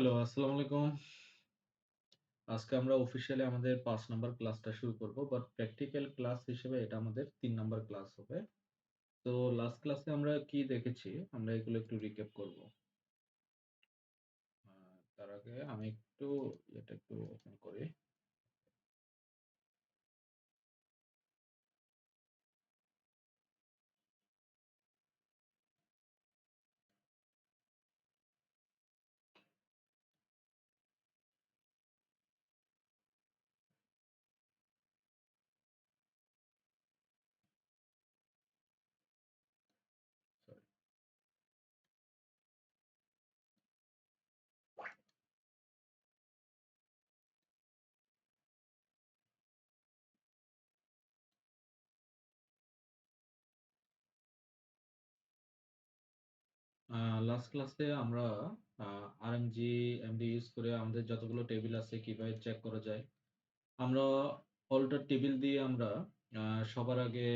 Hello, আসসালামু আলাইকুম। আজকে আমরা অফিসিয়ালি আমাদের ৫ নাম্বার ক্লাসটা শুরু করব। বাট প্র্যাকটিক্যাল ক্লাস হিসেবে এটা আমাদের ৩ নাম্বার ক্লাস হবে। তো লাস্ট ক্লাসে আমরা কি দেখেছি, আমরা এগুলো একটু রিক্যাপ করব। আ তার আগে আমি এটা একটু ওপেন করি। সরি। আ লাস্ট ক্লাসে আমরা আ RMG, MD ইউজ করে আমাদের যতগুলো টেবিল আছে কিভাবে চেক করা যায়। আমরা অল্টার টেবিল দিয়ে আমরা আ সবার আগে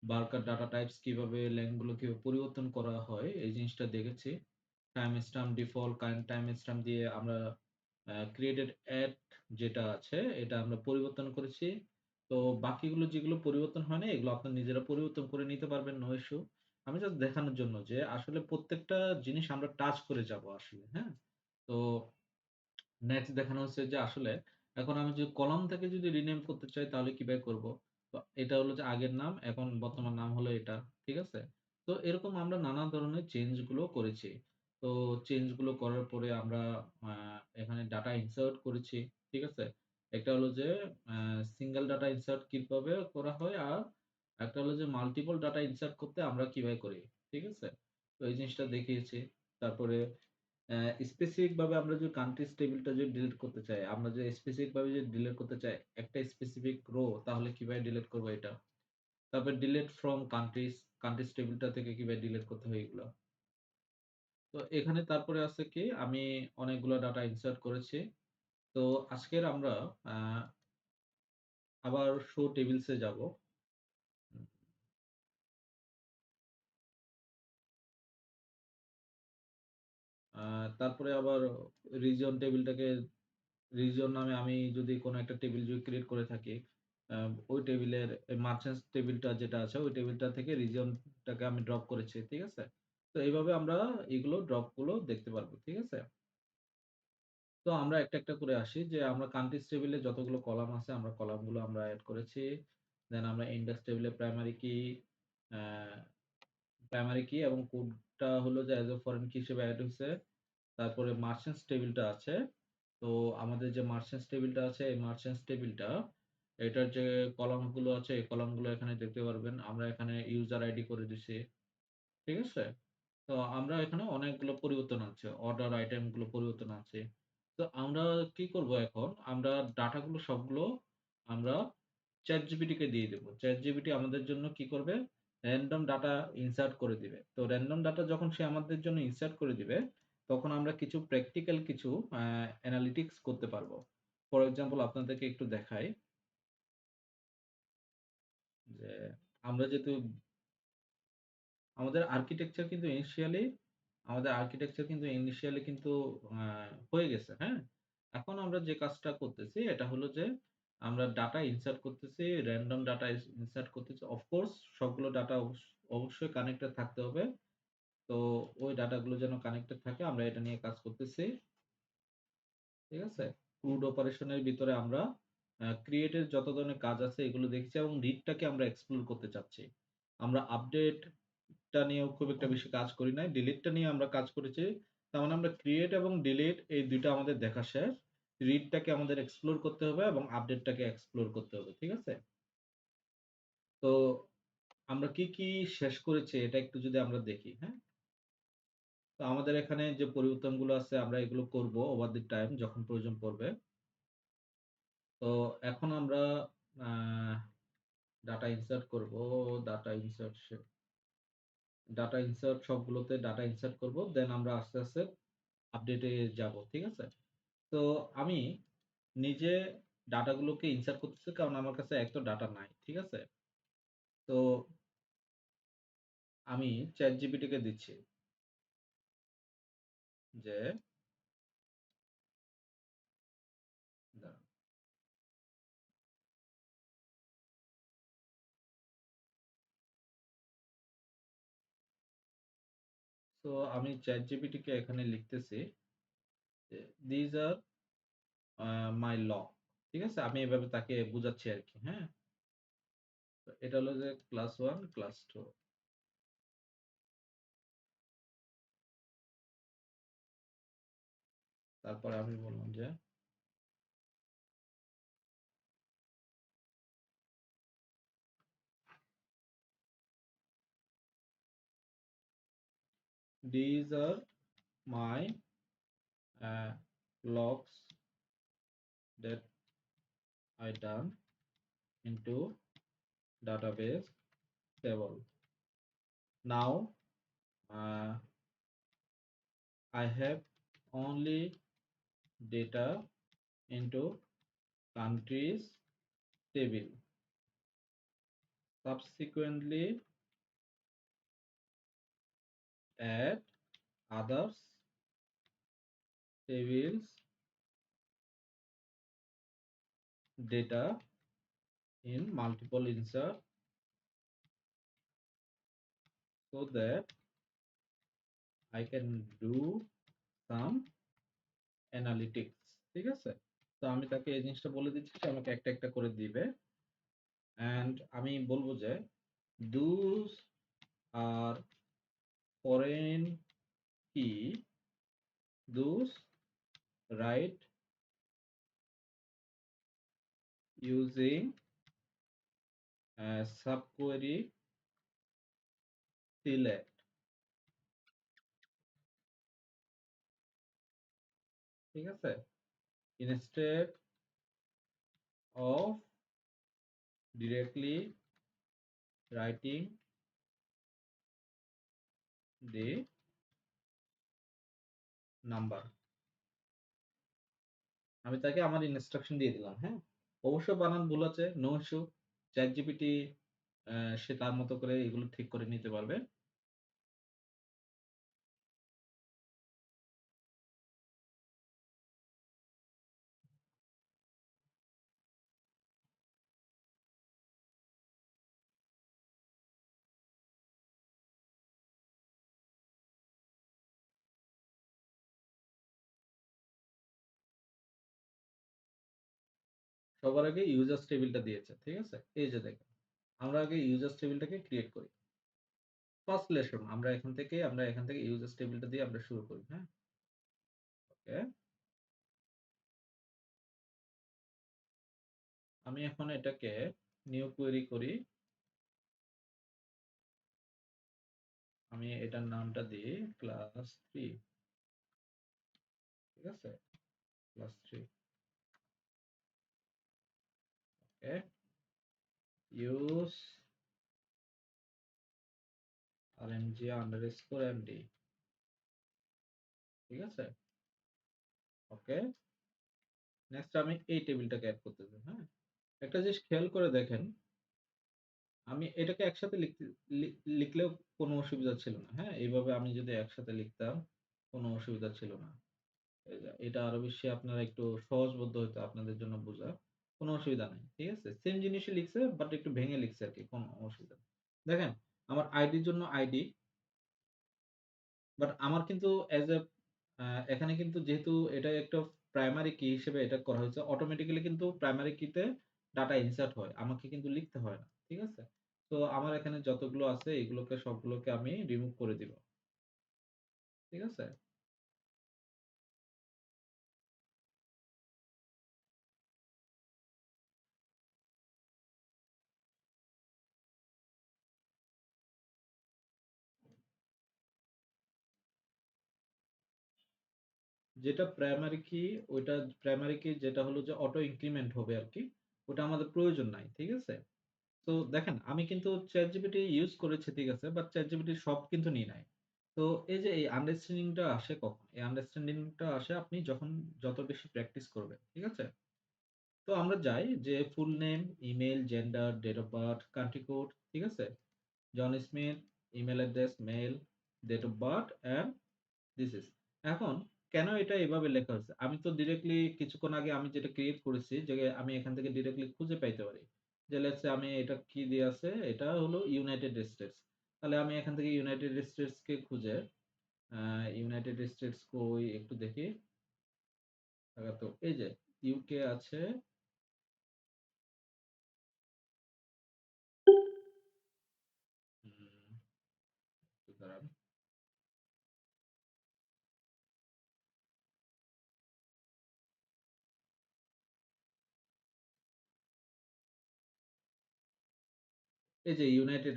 বার্কার ডাটা টাইপস কিভাবে লেংথ গুলো কিভাবে পরিবর্তন করা হয় এই জিনিসটা দেখেছি। Time stamp, default current time stamp দিয়ে আমরা ক্রিয়েটেড এট যেটা আছে এটা আমরা পরিবর্তন করেছি। তো বাকিগুলো যেগুলো পরিবর্তন হয় নাই এগুলো আপনারা নিজেরা পরিবর্তন করে নিতে পারবেন, নো ইস্যু। আমি জাস্ট দেখানোর জন্য যে আসলে প্রত্যেকটা জিনিস আমরা টাচ করে যাবো আসলে, হ্যাঁ? তো নেক্সট দেখানো হচ্ছে যে আসলে এখন আমি যদি কলাম থেকে যদি রিনেম করতে চাই তাহলে কিভাবে করব? তো এটা হলো যে আগের নাম, এখন বর্তমান নাম হলো এটা। ঠিক আছে? তো এরকম আমরা নানা ধরনের চেঞ্জ গুলো করেছি। তো চেঞ্জ গুলো করার পরে আমরা আ এখানে ডাটা ইনসার্ট করেছি। ঠিক আছে? একটা হলো যে আ সিঙ্গেল ডাটা ইনসার্ট কিভাবে করা হয় আর একটা হলো যে মাল্টিপল ডাটা ইনসার্ট করতে আমরা কিভাবে করি। ঠিক আছে? তো এই জিনিসটা দেখিয়েছি। তারপরে স্পেসিফিক ভাবে আমরা যদি কান্ট্রিজ টেবিলটা যদি ডিলিট করতে চাই, আমরা যদি স্পেসিফিক ভাবে যদি ডিলিট করতে চাই, একটা স্পেসিফিক তাহলে কিভাবে ডিলিট করব এটা? তারপর ডিলিট ফ্রম কান্ট্রিজ টেবিলটা থেকে কিভাবে ডিলিট করতে হয় এগুলা। তো এখানে তারপরে আছে কি আমি অনেকগুলা ডাটা ইনসার্ট করেছি। তো আজকের আমরা আ আবার শো টেবিলস এ যাব। আ তারপরে আবার রিজিওন টেবিলটাকে রিজিওন নামে আমি যদি কোনো একটা টেবিল যদি ক্রিয়েট করে থাকি, ওই টেবিলের মার্চেন্টস টেবিলটা যেটা আছে, ওই টেবিলটা থেকে রিজিওনটাকে আমি ড্রপ করেছি। ঠিক আছে? তো এইভাবে আমরা এগুলো ড্রপ গুলো দেখতে পারবো। ঠিক আছে? তো আমরা একটা, একটা করে আসি যে আমরা কান্ট্রিজ টেবিলে যতগুলো কলাম আছে আমরা কলামগুলো আমরা এড করেছি। দেন আমরা ইনডেক্স টেবিলে অ্যা প্রাইমারি কি এবং কোডটা হলো যে এস এ ফরেন কি হিসেবে এড হইছে। তারপরে মার্চেন্টস টেবিলটা আছে। তো আমাদের যে মার্চেন্টস টেবিলটা আছে, এই মার্চেন্টস টেবিলটা এটার যে কলামগুলো আছে, এই কলামগুলো এখানে দেখতে পারবেন। আমরা এখানে ইউজার আইডি করে দিছি। ঠিক আছে? তো আমরা এখানে অনেকগুলো পরিবর্তন আছে। অর্ডার আইটেম গুলো পরিবর্তন আছে। তো আমরা কি করব এখন? আমরা ডাটাগুলো সবগুলো আমরা ChatGPT কে দিয়ে দেব। ChatGPT আমাদের জন্য কি করবে? র‍্যান্ডম ডাটা ইনসার্ট করে দিবে। তো র‍্যান্ডম ডাটা যখন সে আমাদের জন্য ইনসার্ট করে দিবে, তখন আমরা কিছু প্র্যাকটিক্যাল কিছু অ্যানালিটিক্স করতে পারব। ফর এক্সাম্পল আপনাদেরকে একটু দেখাই যে আমরা যেহেতু আমাদের আর্কিটেকচার কিন্তু ইনিশিয়ালি আমাদের আর্কিটেকচার কিন্তু ইনিশিয়ালি কিন্তু আ হয়ে গেছে, হ্যাঁ? এখন আমরা যে কাজটা করতেছি এটা হলো যে আমরা ডাটা ইনসার্ট করতেছি, র‍্যান্ডম ডাটা ইনসার্ট করতেছি। অফ কোর্স সবগুলো ডাটা অবশ্যই কানেক্টেড থাকতে হবে। তো ওই ডাটাগুলো যেন কানেক্টেড থাকে আমরা এটা নিয়ে কাজ করতেছি। ঠিক আছে? ক্রুড অপারেশন এর ভিতরে আমরা ক্রিয়েট এর যত ধরনের কাজ আছে এগুলো দেখেছি এবং রিডটাকে আমরা এক্সপ্লোর করতে চাচ্ছি। আমরা আপডেটটা নিয়েও খুব একটা বেশি কাজ করি নাই। ডিলিটটা নিয়ে আমরা কাজ করেছি। তার মানে আমরা ক্রিয়েট এবং ডিলিট এই ২ টা আমাদের দেখা শেষ। রিডটাকে আমাদের এক্সপ্লোর করতে হবে এবং আপডেটটাকে এক্সপ্লোর করতে হবে। ঠিক আছে? তো আমরা কি, কি শেষ করেছি এটা একটু যদি আমরা দেখি, হ্যাঁ? তো আমাদের এখানে যে পরিবর্তনগুলো আছে আমরা এগুলো করব ওভার দি টাইম যখন প্রয়োজন পড়বে। তো এখন আমরা আ ডাটা ইনসার্ট করব। ডাটা ইনসার্ট ডাটা ইনসার্ট সবগুলোতে ডাটা ইনসার্ট করব। দেন আমরা আস্তে, আস্তে আপডেটে যাব। ঠিক আছে? তো আমি নিজে ডাটাগুলোকে ইনসার্ট করতেছি কারণ আমার কাছে এক তো ডাটা নাই। ঠিক আছে? তো আমি ChatGPT কে দিচ্ছি যে তো আমি ChatGPT কে এখানে লিখতেছি যে these are my log। ঠিক আছে? আমি এভাবে তাকে বুঝাচ্ছি আরকি, হ্যাঁ? তো এটা হলো যে ক্লাস 1, ক্লাস 2। তারপরে আমি বললাম যে these are my logs that I done into database table. Now uh, I have only data into countries table. Subsequently add others tables data in multiple insert so that I can do some analytics। ঠিক আছে? তো আমি তাকে এই জিনিসটা বলে দিচ্ছি, সে আমাকে একটা একটা করে দিবে। অ্যান্ড আমি বলবো যে those are foreign key, those write using subquery select। ঠিক আছে? instead of directly writing the number। আমি তাকে আমার ইনস্ট্রাকশন দিয়ে দিলাম, হ্যাঁ? অবশ্য বানান ভুল আছে, নো ইস্যু। চ্যাট জিপিটি সে তার মতো করে এগুলো ঠিক করে নিতে পারবে। সবার আগে ইউজার্স টেবিলটা দিয়েছে, ঠিক আছে? এই যে দেখেন, আমরা আগে ইউজার্স টেবিলটাকে ক্রিয়েট করি। ফার্স্ট লেসন আমরা এখান থেকে ইউজার্স টেবিলটা দিয়ে আমরা শুরু করি, হ্যাঁ? ওকে। আমি এখন এটাকে নিউ কোয়েরি করি। আমি এটার নামটা দিই ক্লাস 3। ঠিক আছে? Class 3। Okay. Use rmg underscore md। ঠিক আছে? ওকে। নেক্সট আমি এই টেবিলটাকে অ্যাড করতে চাই, হ্যাঁ? একটা জিনিস খেয়াল করে দেখেন, আমি এটাকে একসাথে লিখলেও কোনো অসুবিধা ছিল না, হ্যাঁ? এইভাবে আমি যদি একসাথে লিখতাম কোনো অসুবিধা ছিল না। এটা আরো বেশি আপনারা একটু সহজবোধ্য হইতো আপনাদের জন্য বোঝা। কোনো অসুবিধা নাই। ঠিক আছে? সেম জিনিসই লিখছে বাট একটু ভেঙে লিখছে আরকি। কোনো অসুবিধা নেই। দেখেন, আমার আইডির জন্য আইডি, বাট আমার কিন্তু এজ এ এখানে কিন্তু যেহেতু এটা একটা প্রাইমারি কি হিসেবে এটা করা হয়েছে, অটোমেটিক্যালি কিন্তু প্রাইমারি কিতে ডাটা ইনসার্ট হয়। আমাকে কিন্তু লিখতে হয় না। ঠিক আছে? তো আমার এখানে যতগুলো আছে এগুলোকে সবগুলোকে আমি রিমুভ করে দিব। ঠিক আছে? যেটা প্রাইমারি কি, ওইটা প্রাইমারি কি যেটা হলো যে অটো ইনক্রিমেন্ট হবে আরকি। ওটা আমাদের প্রয়োজন নাই। ঠিক আছে? তো দেখেন, আমি কিন্তু ChatGPT ইউজ করেছি, ঠিক আছে? বাট ChatGPT সব কিন্তু নিয়ে নাই। তো এই যে এই আন্ডারস্ট্যান্ডিং টা আসে কখন? এই আন্ডারস্ট্যান্ডিং টা আসে আপনি যখন যত বেশি প্র্যাকটিস করবেন। ঠিক আছে? তো আমরা যাই যে full name, email, gender, date of birth, country code, ঠিক আছে? John Smith, email address, mail, date of birth and this is. এখন কেন এটা এভাবে লেখা হয়েছে? আমি তো ডিরেক্টলি কিছুক্ষণ আগে আমি যেটা ক্রিয়েট করেছি যে আমি এখান থেকে ডিরেক্টলি খুঁজে পাইতে পারি। যে লেটস সে আমি এটা কি দিয়ে আছে? এটা হলো ইউনাইটেড স্টেটস। তাহলে আমি এখান থেকে ইউনাইটেড স্টেটস কে খুঁজে ইউনাইটেড স্টেটস কই একটু দেখি। তো এই যে ইউকে আছে। হুম, একটু দাঁড়ান। এই যে ইউনাইটেড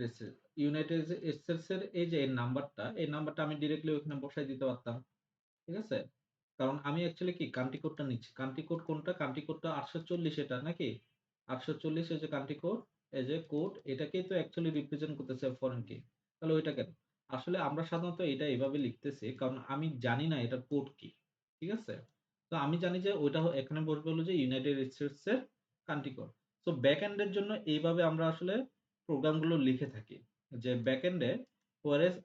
স্টেটস এর এই যে এই নাম্বারটা আমি ডিরেক্টলি ওখানে বসাই দিতে পারতাম। ঠিক আছে? কারণ আমি অ্যাকচুয়ালি কি কান্ট্রি কোডটা নিচ্ছি। কান্ট্রি কোড কোনটা? কান্ট্রি কোডটা 840 এটা নাকি? 840 এই যে কান্ট্রি কোড, এই যে কোড এটাকেই তো অ্যাকচুয়ালি রিপ্রেজেন্ট করতেছে ফরেন কি। তাহলে ওইটা কেন? আসলে আমরা সাধারণত এটা এভাবে লিখতেছি কারণ আমি জানি না এটার কোড কি। ঠিক আছে? তো আমি জানি যে ওইটা এখানে বসবে হলো যে ইউনাইটেড স্টেটস এর কান্ট্রি কোড। তো ব্যাক এন্ড এর জন্য এইভাবে আমরা আসলে প্রোগ্রামগুলো লিখে থাকি। যে ব্যাক এন্ডে ওয়ারেস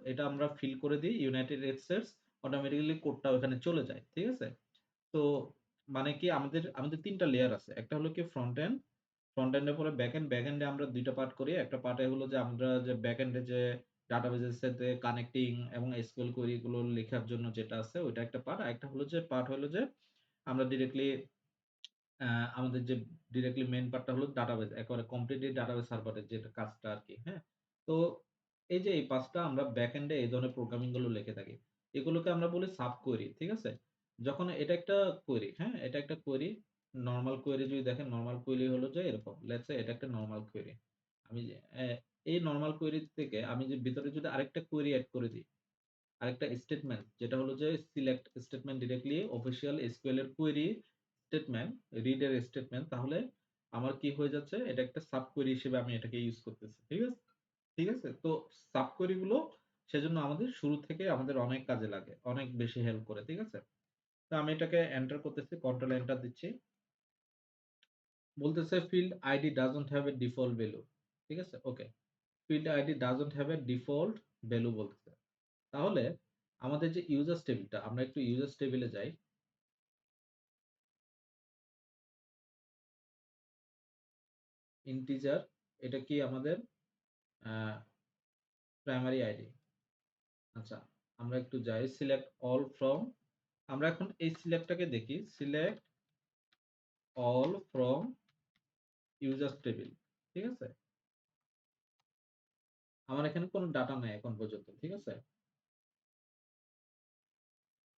এটা আমরা ফিল করে দিই ইউনাইটেড স্টেটস, অটোমেটিক্যালি কোডটা ওখানে চলে যায়। ঠিক আছে? তো মানে কি আমাদের ৩ টা লেয়ার আছে। একটা হলো কি ফ্রন্ট এন্ড এর পরে ব্যাক এন্ডে আমরা ২ টা পার্ট করি। একটা পার্টে হলো যে আমরা যে ব্যাক এন্ডে যে ডাটাবেসের সাথে কানেক্টিং এবং এসকিউএল কোয়েরি গুলো লেখার জন্য যেটা আছে ওইটা একটা পার্ট। আরেকটা হলো যে পার্ট হলো যে আমরা ডিরেক্টলি আ আমাদের যে ডিরেক্টলি মেইন পার্টটা হলো ডাটাবেস। একেবারে কমপ্লিটলি ডাটাবেস সার্ভারের যে কাজটা আরকি, হ্যাঁ? তো এই যে এই ৫ টা আমরা ব্যাক এন্ডে এই ধরনের প্রোগ্রামিং গুলো লিখে থাকি। এগুলোকে আমরা বলি সাব কোয়েরি, ঠিক আছে? যখন এটা একটা কোয়েরি, হ্যাঁ? এটা একটা কোয়েরি। নরমাল কোয়েরি যদি দেখেন নরমাল কোয়েরি হলো যে এরকম। লেটস সে এটা একটা নরমাল কোয়েরি। আমি যে এই নরমাল কোয়েরি থেকে আমি যে ভিতরে যদি আরেকটা কোয়েরি এড করে দিই, আরেকটা স্টেটমেন্ট যেটা হলো যে select statement directly official SQL এর কোয়েরি স্টেটমেন্ট, রিড এর স্টেটমেন্ট, তাহলে আমার কি হয়ে যাচ্ছে? এটা একটা সাব কোয়েরি হিসেবে আমি এটাকে ইউজ করতেছি। ঠিক আছে? ঠিক আছে? তো সাব কোয়েরি গুলো সেজন্য আমাদের শুরু থেকে আমাদের অনেক কাজে লাগে। অনেক বেশি হেল্প করে। ঠিক আছে? তো আমি এটাকে এন্টার করতেছি, কন্ট্রোল এন্টার দিচ্ছি। বলতেছে field ID doesn't have a default value. ঠিক আছে? Okay. Field ID doesn't have a default value বলতেছে। তাহলে আমাদের যে ইউজার্স টেবিলটা, আমরা একটু ইউজার্স টেবিলে যাই। ইন্টিজার, এটা কি আমাদের প্রাইমারি আইডি। আচ্ছা, আমরা একটু যাই সিলেক্ট অল ফ্রম। আমরা এখন এই সিলেক্টটাকে দেখি, select all from users table. ঠিক আছে? আমার এখানে কোনো ডাটা নাই এখন পর্যন্ত। ঠিক আছে?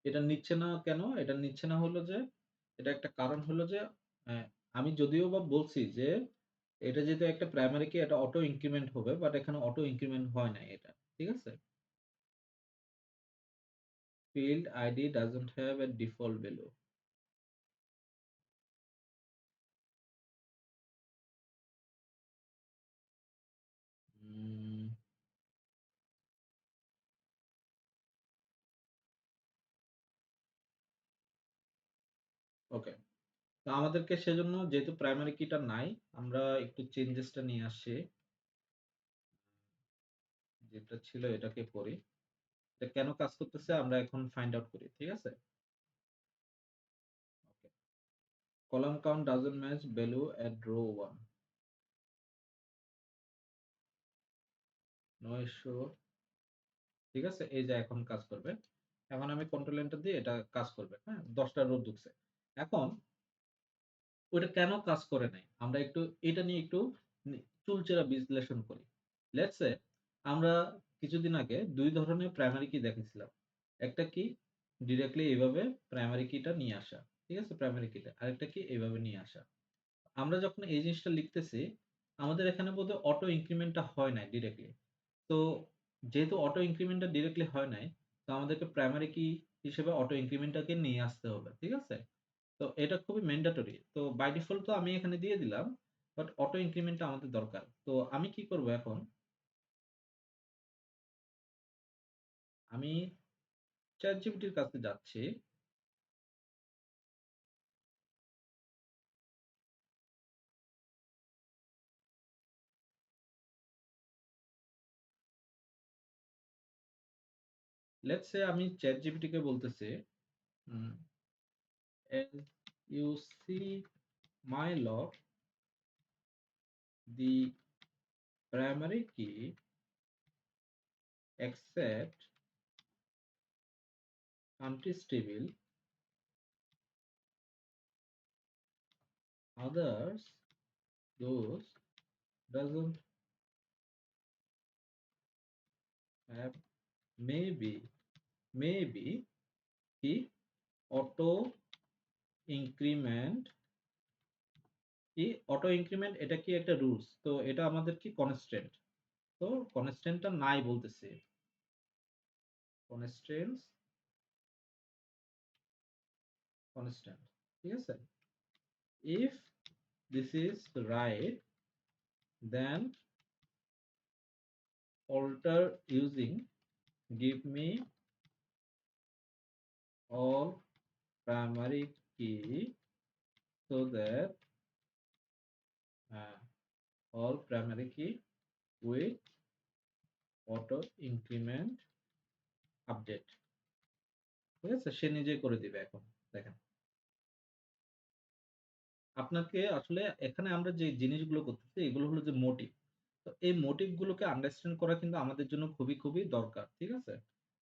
এটা নিচ্ছে না কেন? এটা নিচ্ছে না হলো যে এটা একটা কারণ হলো যে আমি যদিও বা বলছি যে এটা যেহেতু একটা প্রাইমারি কি এটা অটো ইনক্রিমেন্ট হবে, বাট এখানে অটো ইনক্রিমেন্ট হয় নাই এটা। ঠিক আছে? Field ID doesn't have a default value. Okay. তো আমাদেরকে সেজন্য যেহেতু প্রাইমারি কিটা নাই, আমরা একটু চেঞ্জেসটা নিয়ে আসছি। যেটা ছিল এটাকে করি। এটা কেন কাজ করতেছে আমরা এখন ফাইন্ড আউট করি। ঠিক আছে? Okay. Column count doesn't match value at row 1। No issue. ঠিক আছে? এই যে এখন কাজ করবে। এখন আমি কন্ট্রোল এন্টার দিয়ে এটা কাজ করবে। হ্যাঁ? ১০ টা রো ঢুকছে। এখন ওইটা কেন কাজ করে নাই? আমরা একটু এটা নিয়ে একটু চুলচেরা বিশ্লেষণ করি। লেটস সে আমরা কিছুদিন আগে ২ ধরনের প্রাইমারি কি দেখেছিলাম। একটা কি ডিরেক্টলি এভাবে প্রাইমারি কিটা নিয়ে আসা। ঠিক আছে? প্রাইমারি কিটা। আরেকটা কি এভাবে নিয়ে আসা। আমরা যখন এই জিনিসটা লিখতেছি, আমাদের এখানে বোধহয় অটো ইনক্রিমেন্টটা হয় নাই ডিরেক্টলি। তো যেহেতু অটো ইনক্রিমেন্টটা ডিরেক্টলি হয় নাই, তো আমাদেরকে প্রাইমারি কি হিসেবে অটো ইনক্রিমেন্টটাকে নিয়ে আসতে হবে। ঠিক আছে? তো এটা খুবই ম্যান্ডেটরি। তো বাই ডিফল্ট তো আমি এখানে দিয়ে দিলাম। বাট অটো ইনক্রিমেন্টটা আমাদের দরকার। তো আমি কি করব এখন? আমি ChatGPT এর কাছে যাচ্ছি। লেটস সে আমি ChatGPT কে বলতেছি, হুম, as you see my log, the primary key except unstable, others those doesn't have, maybe কি অটো ইনক্রিমেন্ট, কি অটো ইনক্রিমেন্ট, এটা কি একটা রুলস, তো এটা আমাদের কি কনস্ট্যান্ট, তো কনস্ট্যান্টটা নাই বলতেছে, কনস্ট্যান্টস কনস্ট্যান্ট, ঠিক আছে। If this is right then alter using give me all primary key so that uh, all primary key with auto increment update, ঠিক আছে, সে নিজে করে দিবে এখন। দেখেন, আপনাকে আসলে এখানে আমরা যে জিনিসগুলো করতেছি এগুলো হলো যে মোটিভ, তো এই মোটিভ গুলোকে আন্ডারস্ট্যান্ড করা কিন্তু আমাদের জন্য খুবই খুবই দরকার, ঠিক আছে।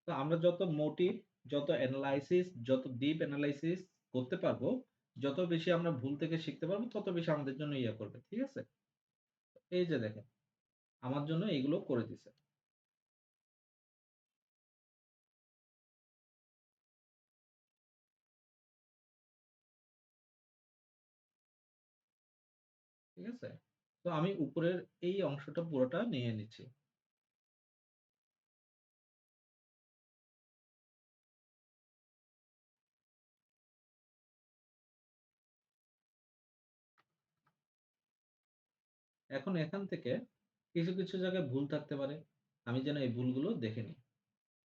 তো আমরা যত মোটিভ, যত অ্যানালাইসিস, যত ডিপ অ্যানালাইসিস করতে পারবো, যত বেশি আমরা ভুল থেকে শিখতে পারবো, তত বেশি আমাদের জন্য ইয়ে করবে, ঠিক আছে। এই যে দেখেন, আমার জন্য এগুলো করে দিছে, ঠিক আছে। তো আমি উপরের এই অংশটা পুরোটা নিয়ে নিচ্ছি। এখন এখান থেকে কিছু কিছু জায়গায় ভুল থাকতে পারে, আমি যেন এই ভুলগুলো দেখে নিই।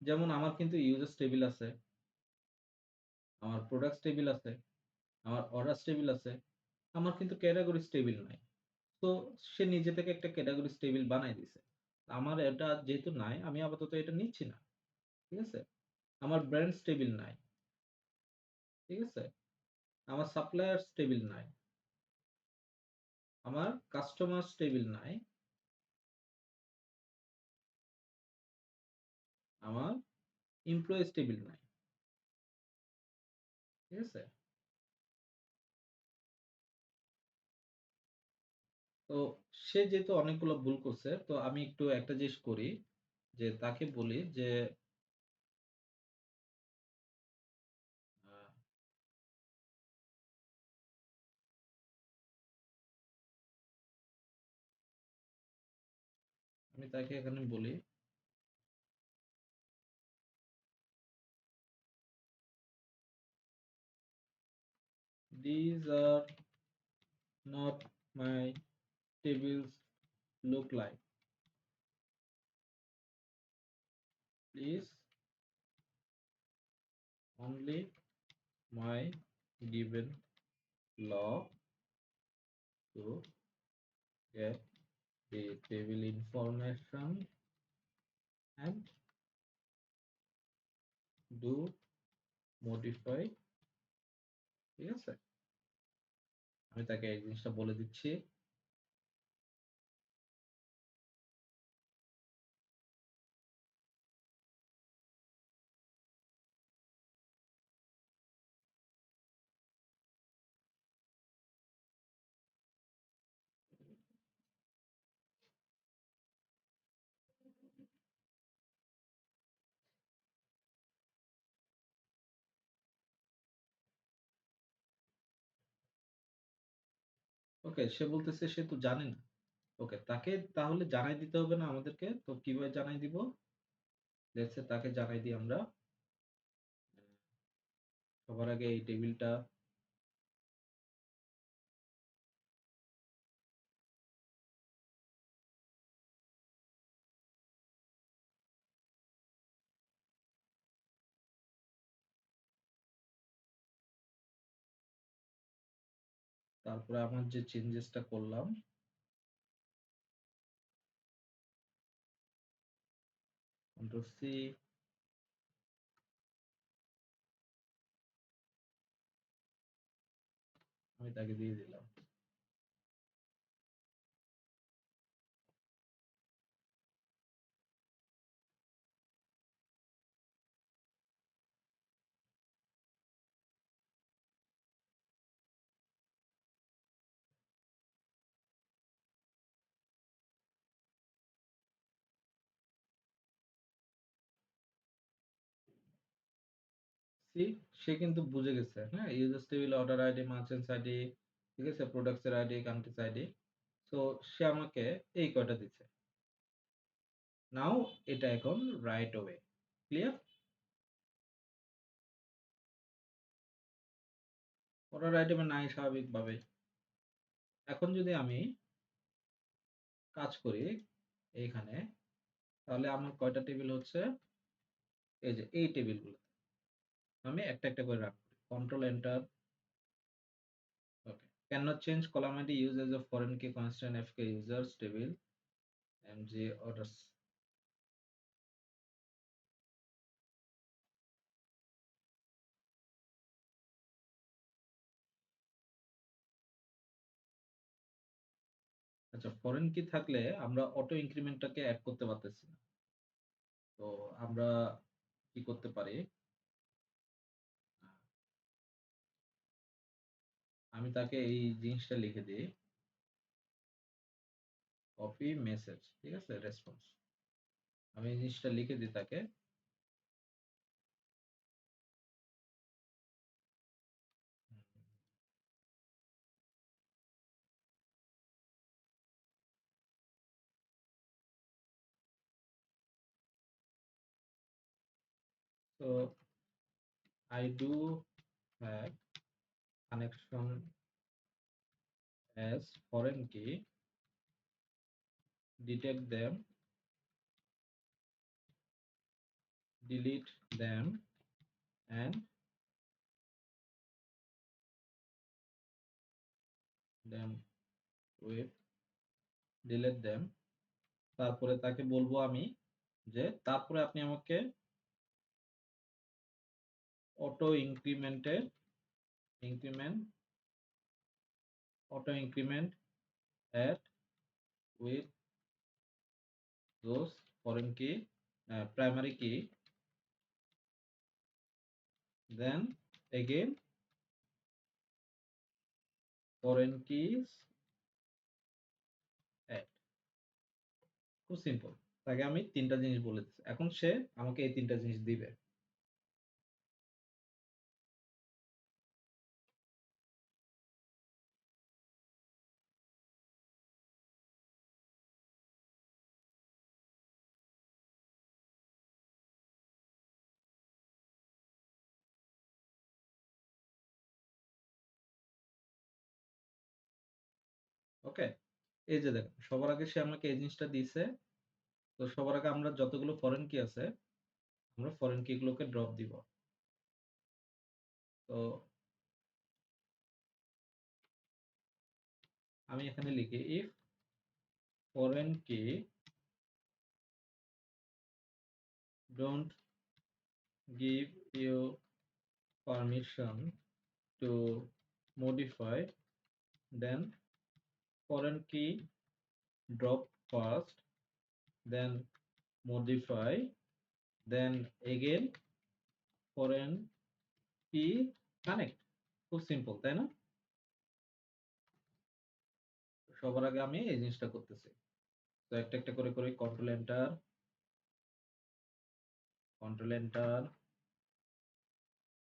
যেমন আমার কিন্তু ইউজার্স টেবিল আছে, আমার প্রোডাক্টস টেবিল আছে, আমার অর্ডার্স টেবিল আছে, আমার কিন্তু ক্যাটাগরিজ টেবিল নাই। তো সে নিজে থেকে একটা ক্যাটাগরিজ টেবিল বানাই দিছে, আমার এটা যেহেতু নাই, আমি আপাতত এটা নিচ্ছি না, ঠিক আছে। আমার ব্র্যান্ডস টেবিল নাই, ঠিক আছে, আমার সাপ্লায়ার্স টেবিল নাই, আমার কাস্টমার্স টেবিল নাই, আমার এমপ্লয়িজ টেবিল নাই, ঠিক আছে। তো সে যেহেতু অনেকগুলো ভুল করছে, তো আমি একটু একটা জিনিস করি, যে তাকে বলি যে আহ, আমি তাকে এখানে বলি these are not my tables look like, please only my given log to get the table information and do modify, ঠিক আছে। আমি তাকে এই জিনিসটা বলে দিচ্ছি। ওকে, সে বলতেছে সে তো জানে না। ওকে, তাকে তাহলে জানাই দিতে হবে না আমাদেরকে, তো কিভাবে জানাই দিব, লেটস সে তাকে জানাই দিই আমরা সবার আগে এই টেবিলটা, তারপরে আমার যে চেঞ্জেসটা করলাম, কন্ট্রোল সি, আমি তাকে দিয়ে দিলাম। সি সে কিন্তু বুঝে গেছে, হ্যাঁ, users table order ID, merchants ID, ঠিক আছে, প্রোডাক্টসের আইডি, কান্ট্রিজ আইডি। সো সে আমাকে এই কয়টা দিচ্ছে। নাও এটা এখন রাইট ওয়ে ক্লিয়ার। অর্ডার আইটেমে নাই স্বাভাবিকভাবে। এখন যদি আমি কাজ করি এইখানে, তাহলে আমার কয়টা টেবিল হচ্ছে, এই যে এই টেবিলগুলো আমি একটা একটা করে রাখবো। Control enter. Okay, can not change column ID use age a foreign key constant fk users table mg orders। আচ্ছা, ফরেন কি থাকলে আমরা অটো ইনক্রিমেন্টটাকে অ্যাড করতে পারতেছি না। তো আমরা কি করতে পারি, আমি তাকে এই জিনিসটা লিখে দিই, কপি মেসেজ, ঠিক আছে, রেসপন্স। আমি এই জিনিসটা লিখে দিই তাকে। তো I do have connection as foreign key, detect them, delete them, and then with delete them। তারপরে তাকে বলবো আমি যে তারপরে আপনি আমাকে অটো ইনক্রিমেন্টের increment auto increment at with those foreign key, primary key, then again foreign keys add। খুব সিম্পল। তাকে আমি তিনটা জিনিস বলে দিচ্ছি, এখন সে আমাকে এই তিনটা জিনিস দিবে। ওকে, এই যে দেখেন সবার আগে সে আমাকে এই জিনিসটা দিছে। তো সবার আগে আমরা যতগুলো ফরেন কি আছে, আমরা ফরেন কি গুলোকে ড্রপ দিব। তো আমি এখানে লিখি ইফ ফরেন কি don't give you permission to modify, then foreign key drop first, then modify, then again foreign key connect। খুব সিম্পল তাই না? সবার আগে আমি এই জিনিসটা করতেছি। তো একটা একটা করে করে control enter, control enter,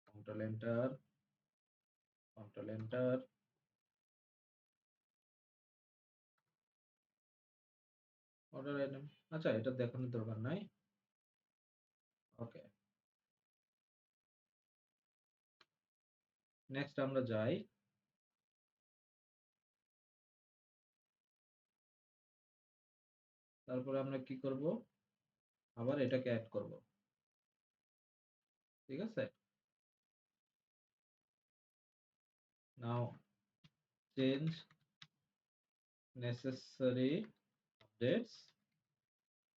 control enter, control enter. Order item, আচ্ছা এটা দেখানোর দরকার নাই। ওকে, নেক্সট আমরা যাই। তারপরে আমরা কি করব, আবার এটাকে অ্যাড করব, ঠিক আছে। Now change necessary updates.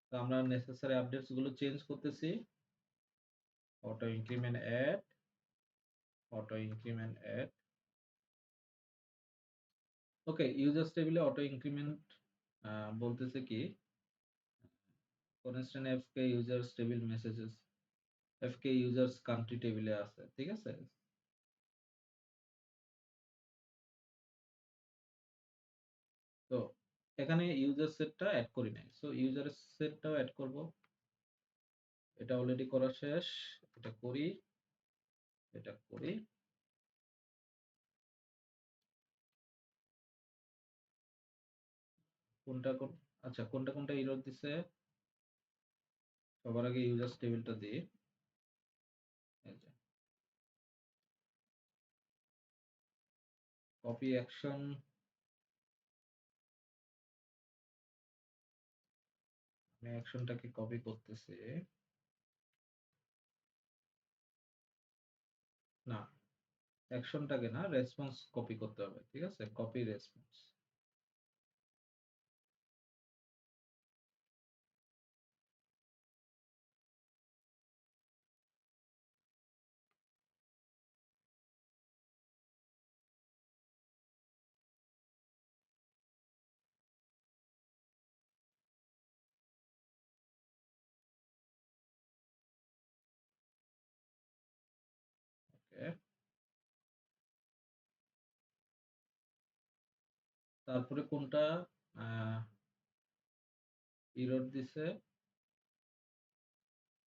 তো আমরা নেসেসারি আপডেটস গুলো চেঞ্জ করতেছি। Auto increment add, auto increment add. Okay, users টেবিলে অটো ইনক্রিমেন্ট বলতেছে কি, for instance FK users table messages, FK users country টেবিলে আছে, ঠিক আছে। তো এখানে ইউজার সেটটা অ্যাড করি নাই, সো ইউজার সেটটাও অ্যাড করব। এটা অলরেডি করা শেষ, এটা করি। এটা করি। কোনটা আচ্ছা, কোনটা এরর দিছে সবার আগে ইউজার্স টেবিলটা দিই। কপি অ্যাকশন, আমি অ্যাকশনটাকে কপি করতেছি। না, অ্যাকশনটাকে না, রেসপন্স কপি করতে হবে। ঠিক আছে, কপি রেসপন্স। ওকে, তারপরে কোনটা ইরর দিছে,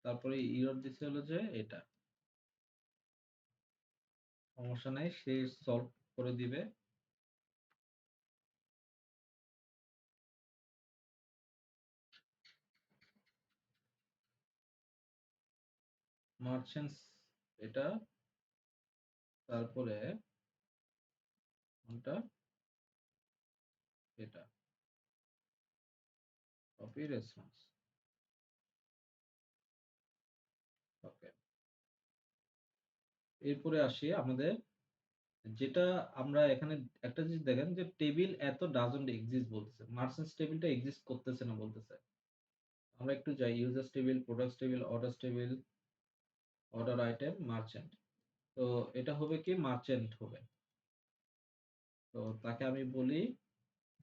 তারপরে ইরর দিছে হলো যে এটা, সমস্যা নাই, সে সলভ করে দিবে। মার্চেন্টস এটা, তারপরে কোনটা, এটা কপি রেসপন্স। ওকে, এরপরে আসি আমাদের যেটা আমরা এখানে একটা জিনিস দেখেন যে টেবিল এত ডাজন্ট এক্সিস্ট বলতেছে, মার্চেন্টস টেবিলটা এক্সিস্ট করতেছে না বলতেছে। আমরা একটু যাই, users table, products table, orders table, order item, merchant. তো এটা হবে কি, মার্চেন্ট হবে। তো তাকে আমি বলি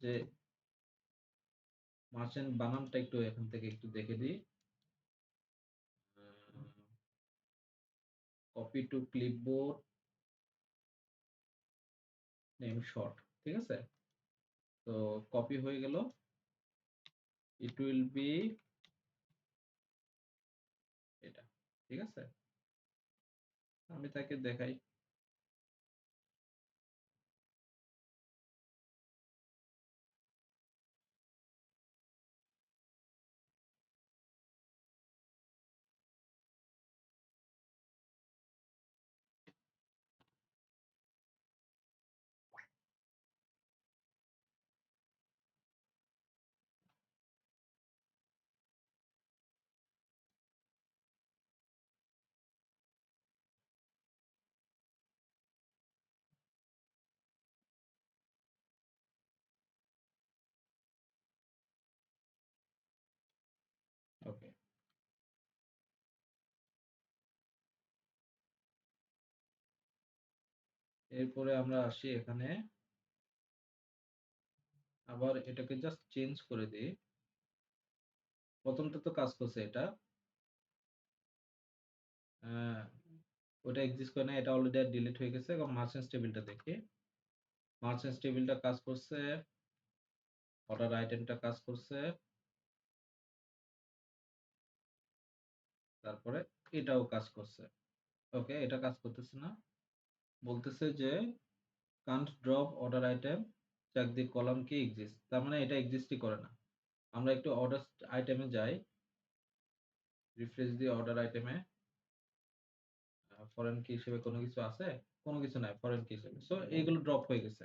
যে মার্চেন্ট বানানটা একটু এখান থেকে একটু দেখে দিই। Copy to clipboard, name short. ঠিক আছে, তো কপি হয়ে গেল। ইট উইল বি এটা। ঠিক আছে, আমি তাকে দেখাই। ওকে, এরপরে আমরা আসি এখানে, আবার এটাকে জাস্ট চেঞ্জ করে দিই। প্রথমটা তো কাজ করছে এটা, আহ, ওটা এক্সিস্ট করে না, এটা অলরেডি ডিলিট হয়ে গেছে। এখন মার্চেন্টস টেবিলটা দেখি, মার্চেন্টস টেবিলটা কাজ করছে, অর্ডার আইটেমটা কাজ করছে, তারপরে এটাও কাজ করছে। ওকে, এটা কাজ করতেছে না, বলতেছে যে can't drop order item, check the column কি এক্সিস্ট, তার মানে এটা এক্সিস্টই করে না। আমরা একটু অর্ডার আইটেমে যাই, রিফ্রেশ দিয়ে অর্ডার আইটেমে ফরেন কি হিসেবে কোনো কিছু আছে, কোনো কিছু নাই ফরেন কি হিসেবে। সো এইগুলো ড্রপ হয়ে গেছে,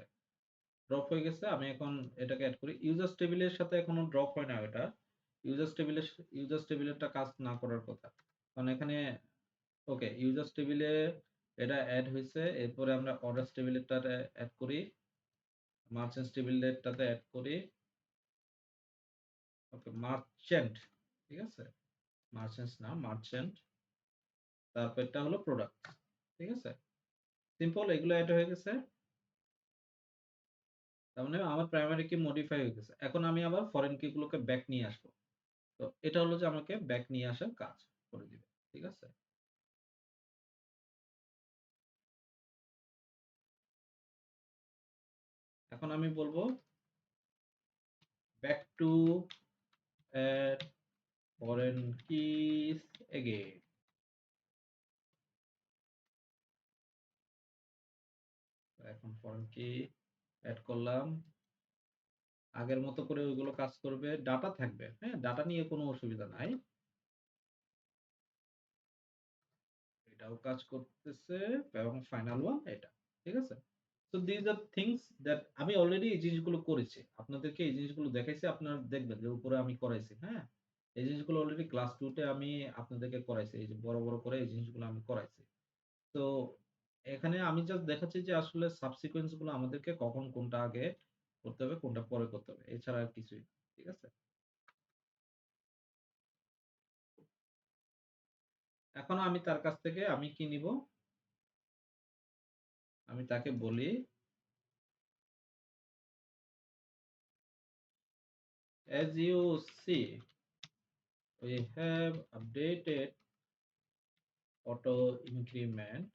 ড্রপ হয়ে গেছে। আমি এখন এটাকে অ্যাড করি, ইউজার্স টেবিলের সাথে এখনো ড্রপ হয় না এটা। ইউজার্স টেবিলেরটা কাজ না করার কথা, কারণ এখানে ওকে ইউজার্স টেবিলে এটা অ্যাড হয়েছে। এরপরে আমরা অর্ডার্স টেবিলেরটাতে অ্যাড করি, মার্চেন্টস টেবিলেরটাতে অ্যাড করি। ওকে, মার্চেন্ট। ঠিক আছে, মার্চেন্টস না, মার্চেন্ট। তারপরটা হলো প্রোডাক্ট। ঠিক আছে, সিম্পল, এগুলো অ্যাড হয়ে গেছে। তার মানে আমার প্রাইমারি কি মডিফাই হয়ে গেছে। এখন আমি আবার ফরেন কি গুলোকে ব্যাক নিয়ে আসবো। তো এটা হলো যে আমাকে ব্যাক নিয়ে আসার কাজ করে দিবে। ঠিক আছে, এখন আমি বলবো back to add foreign keys again. এখন ফরেন কি অ্যাড করলাম, আগের মতো করে ওইগুলো কাজ করবে, ডাটা থাকবে, হ্যাঁ, ডাটা নিয়ে কোনো অসুবিধা নাই। এটাও কাজ করতেছে এবং ফাইনাল ওয়ান এটা, ঠিক আছে। তো দিজ আর থিংস দ্যাট আমি অলরেডি এই জিনিসগুলো করেছি, আপনাদেরকে এই জিনিসগুলো দেখাইছি, আপনারা দেখবেন যে উপরে আমি করাইছি, হ্যাঁ। এই জিনিসগুলো অলরেডি ক্লাস 2 তে আমি আপনাদেরকে করাইছি, এই যে বড় বড় করে এই জিনিসগুলো আমি করাইছি। তো এখানে আমি জাস্ট দেখাচ্ছি যে আসলে সাবসিকোয়েন্স গুলো আমাদেরকে কখন কোনটা আগে করতে হবে, কোনটা পরে করতে হবে, এছাড়া আর কিছুই না, ঠিক আছে। এখন আমি তার কাছ থেকে আমি কি নিব, আমি তাকে বলি, as you see, we have updated auto increment.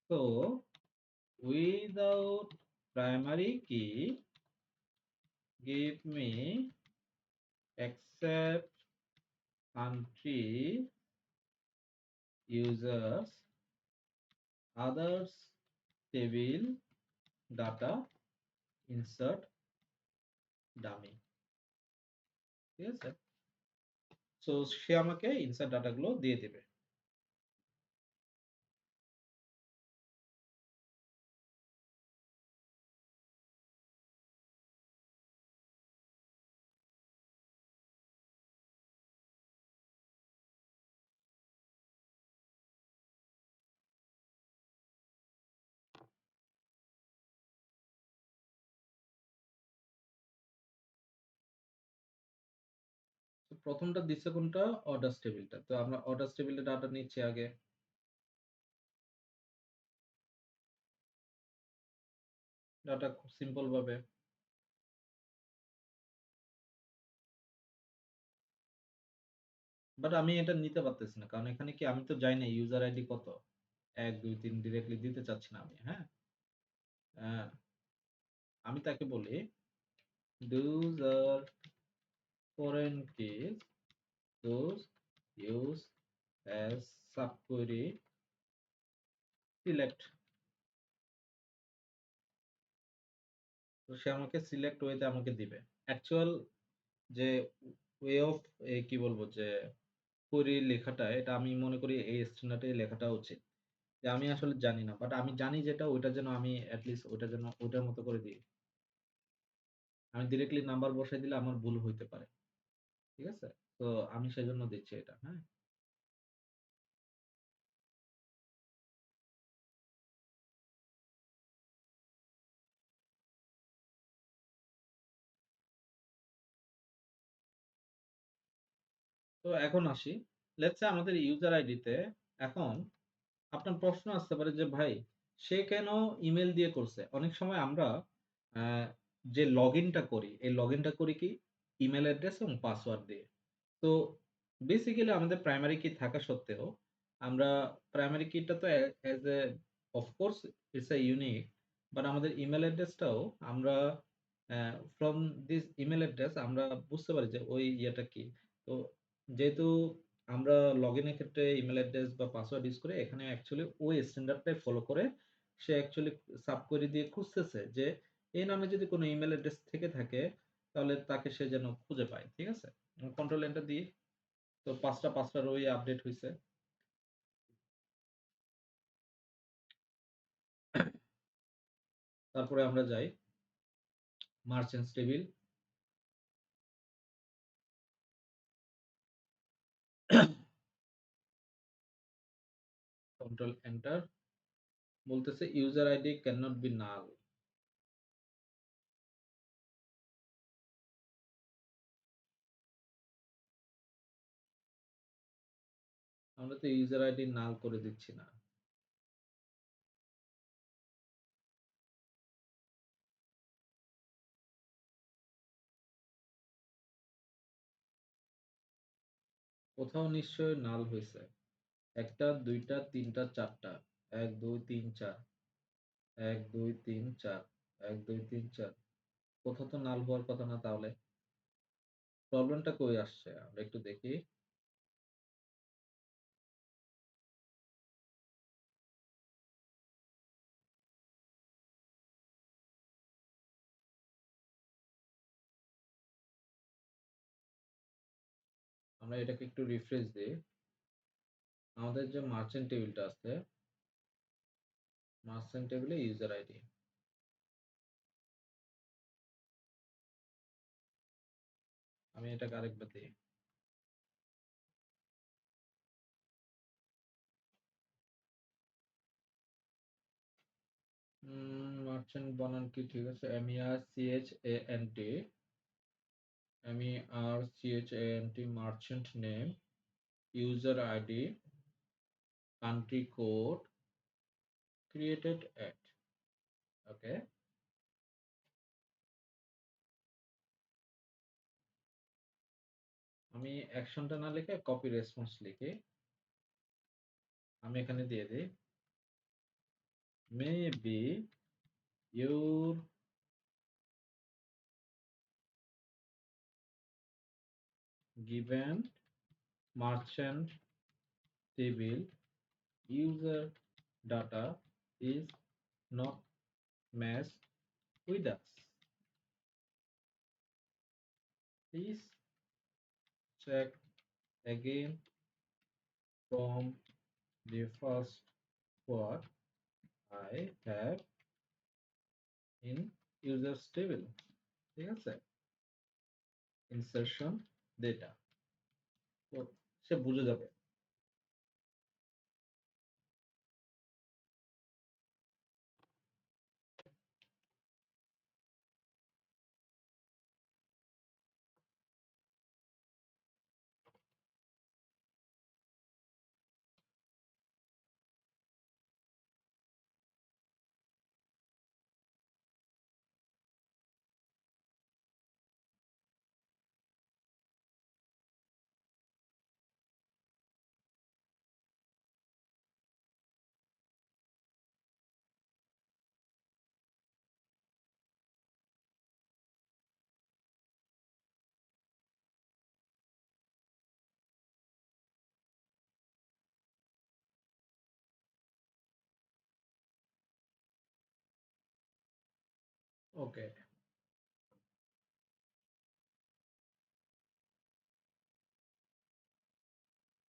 So without primary key, give me except country users others table data insert dummy, ঠিক আছে। সো সে আমাকে ইনসার্ট ডাটাগুলো দিয়ে দেবে। তো প্রথমটা দিচ্ছে কোনটা, অর্ডার টেবিলটা, তো আমরা অর্ডার টেবিলে ডাটা নিচ্ছি আগে, ডাটা খুব সিম্পল ভাবে। বাট আমি এটা নিতে পারতেছি না, কারণ এখানে কি আমি তো যাই না ইউজার আইডি কত, 1 2 3 ডিরেক্টলি দিতে চাচ্ছি না আমি, হ্যাঁ। আহ, আমি তাকে বলি those are foreign keys, those use as subquery select। তো সে আমাকে সিলেক্ট ওয়েতে আমাকে দিবে অ্যাকচুয়াল যে ওয়ে অফ, কি বলবো যে কোয়েরি লেখাটা, এটা আমি মনে করি এই স্ট্যান্ডার্ডে লেখাটা উচিত। যে আমি আসলে জানি না, বাট আমি জানি যেটা ওইটা যেন আমি অ্যাটলিস্ট ওইটা যেন ওইটার মতো করে দিই। আমি ডিরেক্টলি নাম্বার বসাই দিলে আমার ভুল হইতে পারে, ঠিক আছে। তো আমি সেজন্য দিচ্ছি এটা, হ্যাঁ। তো এখন আসি, লেটস সে আমাদের ইউজার আইডিতে এখন আপনার প্রশ্ন আসতে পারে যে ভাই সে কেন ইমেল দিয়ে করছে। অনেক সময় আমরা যে লগ ইনটা করি, এই লগ ইনটা করি কি ইমেল অ্যাড্রেস এবং পাসওয়ার্ড দিয়ে। তো বেসিক্যালি আমাদের প্রাইমারি কি থাকা সত্ত্বেও আমরা প্রাইমারি কিটা তো as a of course it's a unique, but আমাদের ইমেল অ্যাড্রেসটাও আমরা ফ্রম দিস ইমেল অ্যাড্রেস আমরা বুঝতে পারি যে ওই ইয়েটা কি। তো যেহেতু আমরা লগ ইনের ক্ষেত্রে ইমেল অ্যাড্রেস বা পাসওয়ার্ড ইউজ করে, এখানে অ্যাকচুয়ালি ওই স্ট্যান্ডার্ডটাই ফলো করে সে অ্যাকচুয়ালি সাব কোয়েরি দিয়ে খুঁজতেছে যে এই নামে যদি কোনো ইমেল অ্যাড্রেস থেকে থাকে তাহলে তাকে সে যেন খুঁজে পায়, ঠিক আছে। কন্ট্রোল এন্টার দিই, তো পাঁচটা পাঁচটা রোই আপডেট হয়েছে। তারপরে আমরা যাই মার্চেন্টস টেবিল, কন্ট্রোল এন্টার, বলতেছে user ID can not be null. আমরা তো ইউজার আইডি নাল করে দিচ্ছি না। কোথাও নিশ্চয় নাল হয়েছে, একটা দুইটা তিনটা চারটা, 1 2 3 4, 1 2 3 4, 1 2 3 4, কোথাও তো নাল হওয়ার কথা না, তাহলে প্রবলেমটা কই আসছে আমরা একটু দেখি। আমরা এটাকে একটু রিফ্রেশ দিই। আমাদের যে মার্চেন্ট টেবিলটা আছে, মার্চেন্ট টেবিলে ইউজার আইডি। আমি এটাকে আরেকবার দিই। মার্চেন্ট বানান কি ঠিক আছে? MERCHANT, MERCHANT, merchant name, user ID, country code, created at. ওকে, আমি অ্যাকশনটা না লিখে কপি রেসপন্স লিখি। আমি এখানে দিয়ে দিই, maybe your given merchant table user data is not matched with us. Please check again from the first what I have in users table. ঠিক আছে, ইনসারশন ডেটা, তো সে বুঝে যাবে। ওকে,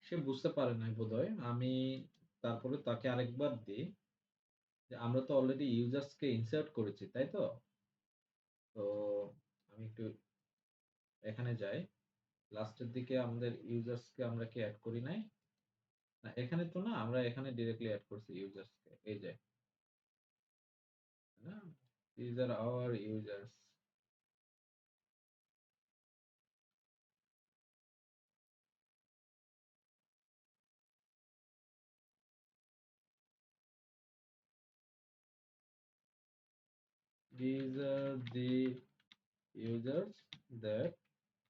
সে বুঝতে পারে নাই বোধহয়। আমি তারপরে তাকে আরেকবার দিই, যে আমরা তো অলরেডি ইউজার্সকে ইনসার্ট করেছি, তাই তো? তো আমি একটু এখানে যাই, লাস্টের দিকে আমাদের ইউজার্সকে আমরা কি অ্যাড করি নাই? না, এখানে তো না, আমরা এখানে ডিরেক্টলি অ্যাড করছি ইউজার্সকে, এই যে, না, these are our users. These are the users that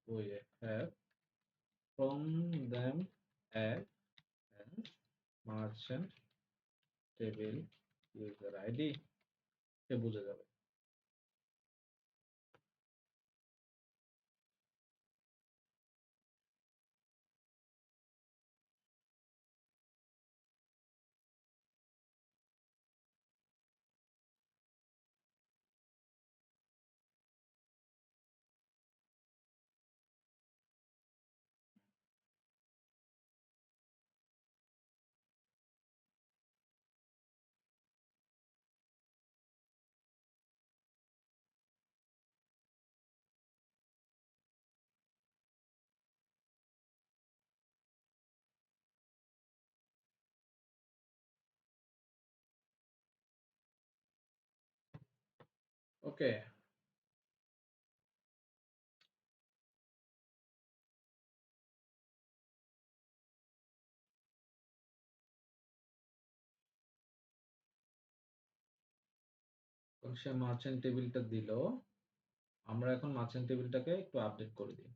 we have from them add as merchant table user ID. সে বুঝে যাবে। ওকে, সে মার্চেন্ট টেবিলটা দিল। আমরা এখন মার্চেন্ট টেবিলটাকে একটু আপডেট করে দিই।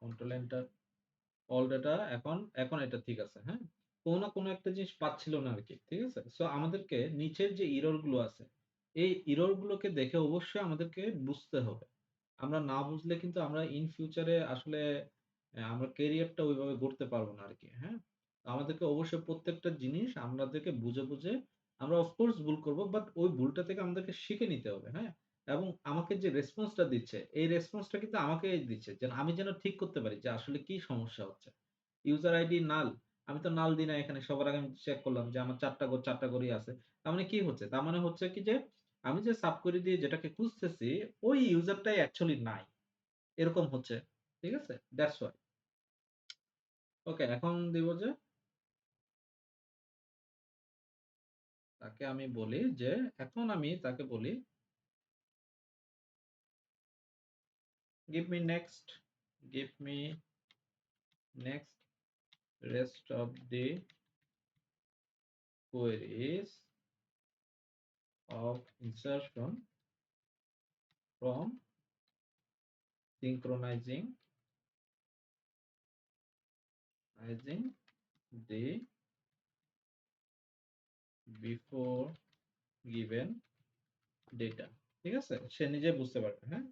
কন্ট্রোল এন্টার, অল ডাটা, এখন এখন এটা ঠিক আছে। হ্যাঁ, কোনো না কোনো একটা জিনিস পাচ্ছিল না আর কি, ঠিক আছে। সো আমাদেরকে নিচের যে ইরর গুলো আছে, এই ইরর গুলোকে দেখে অবশ্যই আমাদেরকে বুঝতে হবে। আমরা না বুঝলে কিন্তু আমরা ইন ফিউচারে আসলে আমরা ক্যারিয়ারটা ওইভাবে গড়তে পারবো না আর কি। হ্যাঁ, তো আমাদেরকে অবশ্যই প্রত্যেকটা জিনিস আমাদেরকে বুঝে বুঝে আমরা অফকোর্স ভুল করব, বাট ওই ভুলটা থেকে আমাদেরকে শিখে নিতে হবে, হ্যাঁ? এবং আমাকে যে রেসপন্সটা দিচ্ছে, এই রেসপন্সটা কিন্তু আমাকেই দিচ্ছে। যেন আমি যেন ঠিক করতে পারি যে আসলে কি সমস্যা হচ্ছে। ইউজার আইডি নাল, আমি তো নাল দিই না এখানে। সবার আগে আমি চেক করলাম যে আমার ৪ টা ৪ টা করেই আছে। তার মানে কি হচ্ছে? তার মানে হচ্ছে কি যে আমি যে সাব কোয়েরি দিয়ে যেটাকে খুঁজতেছি, ওই ইউজারটাই অ্যাকচুয়ালি নাই। এরকম হচ্ছে। ঠিক আছে? That's why. ওকে, এখন দিব যে তাকে আমি বলি যে এখন আমি তাকে বলি give me next, give me next rest of the queries of insertion from synchronizing the before given data. ঠিক আছে? সে নিজে বুঝতে পারবে, হ্যাঁ?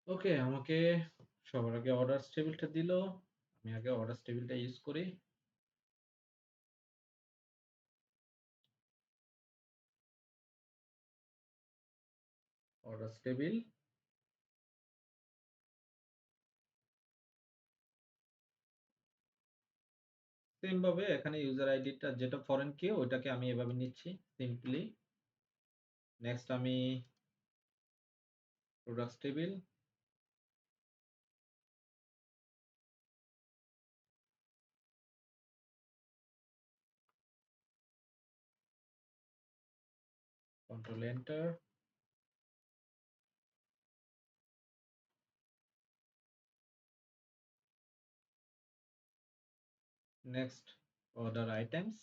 ওকে, আমাকে সবার আগে অর্ডার টেবিলটা দিল। আমি আগে অর্ডার টেবিলটা ইউজ করি। অর্ডার টেবিল সেম ভাবে এখানে ইউজার আইডিটা যেটা ফরেন কি ওইটাকে আমি এভাবে নিচ্ছি সিম্পলি। নেক্সট আমি products table, control enter. Next order items,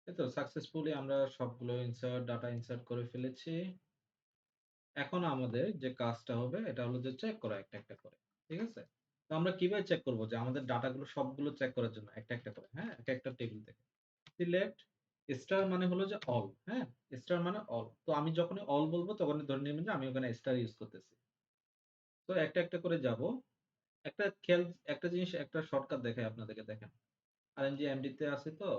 এই তো সাকসেসফুলি আমরা সবগুলো ডাটা ইনসার্ট করে ফেলেছি। এখন আমাদের যে কাজটা হবে এটা হলো যে চেক করা একটা একটা করে। ঠিক আছে? তো আমরা কিভাবে চেক করব যে আমাদের ডাটাগুলো সবগুলো চেক করার জন্য একটা একটা করে, হ্যাঁ? একটা একটা টেবিল থেকে। সিলেক্ট স্টার মানে হলো যে অল, হ্যাঁ? স্টার মানে অল। তো আমি যখনই অল বলব তখনই ধরে নেবেন যে আমি ওখানে স্টার ইউজ করতেছি। তো একটা একটা করে যাব। একটা খেয়াল, একটা জিনিস, একটা শর্টকাট দেখাই আপনাদেরকে, দেখেন। আরএনজি এমডি তে আছে তো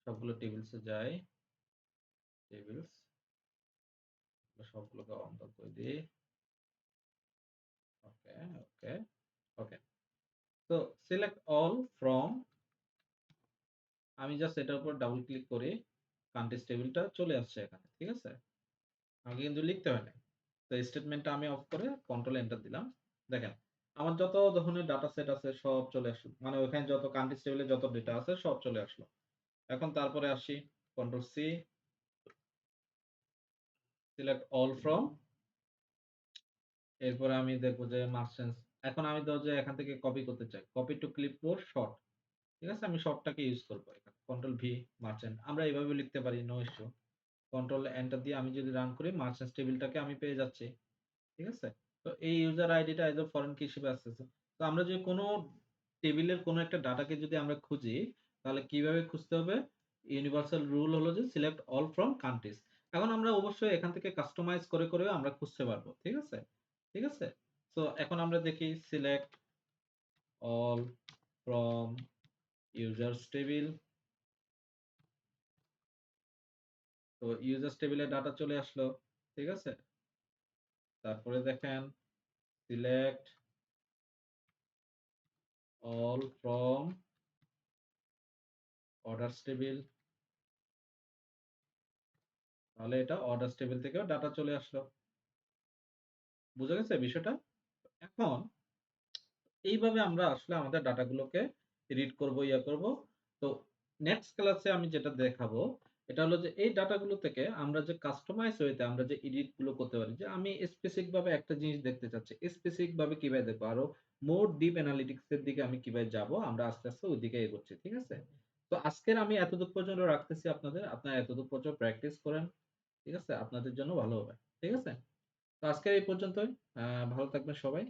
সবগুলো টেবিলসে যাই। টেবিলস সবগুলোকে অন করে দিই। ওকে, ওকে, ওকে। তো সিলেক্ট অল ফ্রম, আমি জাস্ট এটার উপর ডাবল ক্লিক করে কন্টেক্সট টেবিলটা চলে আসছে এখানে। ঠিক আছে? আমাকে কিন্তু লিখতে হয় না। তো স্টেটমেন্টটা আমি অফ করে কন্ট্রোল এন্টার দিলাম। দেখেন আমার যত ধরনের ডাটা সেট আছে সব চলে আসলো, মানে ওখানে যত কন্টেক্সট টেবিলে যত ডেটা আছে সব চলে আসলো। এখন তারপরে আসি control C, select all from. এরপরে আমি দেখবো যে মার্চেন্স। এখন আমি ধরো যে এখান থেকে কপি করতে চাই, কপি টু ক্লিপবোর্ড শর্ট। ঠিক আছে? আমি শর্টটাকে ইউজ করবো এখানে। কন্ট্রোল ভি, মার্চেন্ট আমরা এইভাবে লিখতে পারি, নো ইস্যু। কন্ট্রোল এন্টার দিয়ে আমি যদি রান করি মার্চেন্টস টেবিলটাকে আমি পেয়ে যাচ্ছি। ঠিক আছে? তো এই ইউজার আইডিটা এজ এ ফরেন কি হিসেবে আসতেছে। তো আমরা যদি কোনো টেবিলের কোনো একটা ডাটাকে যদি আমরা খুঁজি, তাহলে কিভাবে খুঁজতে হবে? ইউনিভার্সাল রুল হলো যে সিলেক্ট অল ফ্রম কান্ট্রিজ। এখন আমরা অবশ্যই এখান থেকে কাস্টমাইজ করে করেও আমরা খুঁজতে পারবো। ঠিক আছে? ঠিক আছে? তো এখন আমরা দেখি select all from users table. তো ইউজার্স টেবিলে ডাটা চলে আসলো। ঠিক আছে? তারপরে দেখেন select all from orders table. তাহলে এটা অর্ডারস টেবিল থেকেও ডাটা চলে আসলো। বুঝা গেছে বিষয়টা? এখন এইভাবে আমরা আসলে আমাদের ডাটাগুলোকে রিড করব, ইয়া করব। তো নেক্সট ক্লাসে আমি যেটা দেখাবো এটা হলো যে এই ডাটাগুলো থেকে আমরা যে কাস্টমাইজ ওয়েতে আমরা যে এডিট গুলো করতে পারি যে আমি স্পেসিফিক ভাবে একটা জিনিস দেখতে চাচ্ছি। স্পেসিফিক ভাবে কিভাবে দেখবো? আরো মোর ডিপ অ্যানালিটিক্স এর দিকে আমি কিভাবে যাবো? আমরা আস্তে, আস্তে ওই দিকে এগোচ্ছি। ঠিক আছে? তো আজকের আমি এতটুক পর্যন্ত রাখতেছি আপনাদের। আপনারা এতটুক পর্যন্ত প্র্যাকটিস করেন। ঠিক আছে? আপনাদের জন্য ভালো হবে। ঠিক আছে? তো আজকে এই পর্যন্তই। ভালো থাকবেন সবাই।